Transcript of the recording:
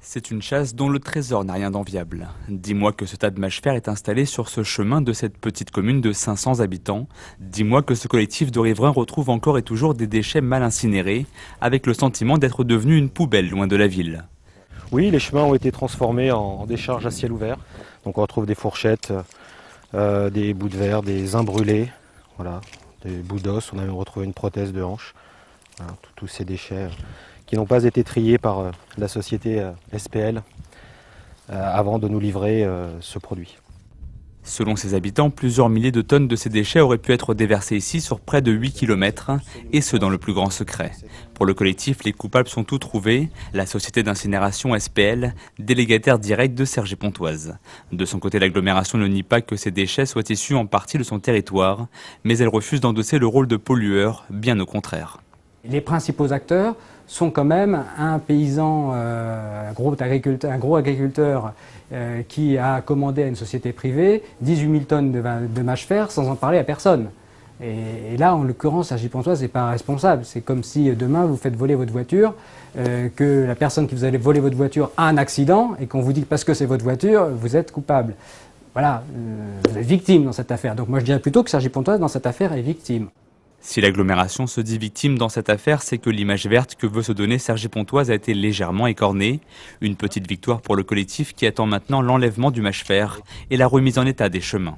C'est une chasse dont le trésor n'a rien d'enviable. Dis-moi que ce tas de mâches fer est installé sur ce chemin de cette petite commune de 500 habitants. Dis-moi que ce collectif de riverains retrouve encore et toujours des déchets mal incinérés, avec le sentiment d'être devenu une poubelle loin de la ville. Oui, les chemins ont été transformés en décharges à ciel ouvert. Donc on retrouve des fourchettes, des bouts de verre, des uns brûlés, voilà, des bouts d'os. On a même retrouvé une prothèse de hanche. Voilà, tous ces déchets qui n'ont pas été triés par la société SPL avant de nous livrer ce produit. Selon ses habitants, plusieurs milliers de tonnes de ces déchets auraient pu être déversés ici sur près de 8 km, et ce dans le plus grand secret. Pour le collectif, les coupables sont tous trouvés, la société d'incinération SPL, délégataire direct de Cergy-Pontoise. De son côté, l'agglomération ne nie pas que ces déchets soient issus en partie de son territoire, mais elle refuse d'endosser le rôle de pollueur, bien au contraire. Les principaux acteurs sont quand même un paysan, un gros agriculteur qui a commandé à une société privée 18 000 tonnes de mâche fer sans en parler à personne. Et là, en l'occurrence, Cergy-Pontoise n'est pas responsable. C'est comme si demain vous faites voler votre voiture, que la personne qui vous allez voler votre voiture a un accident et qu'on vous dit que parce que c'est votre voiture, vous êtes coupable. Voilà, vous êtes victime dans cette affaire. Donc moi je dirais plutôt que Cergy-Pontoise dans cette affaire est victime. Si l'agglomération se dit victime dans cette affaire, c'est que l'image verte que veut se donner Cergy-Pontoise a été légèrement écornée. Une petite victoire pour le collectif qui attend maintenant l'enlèvement du mâche fer et la remise en état des chemins.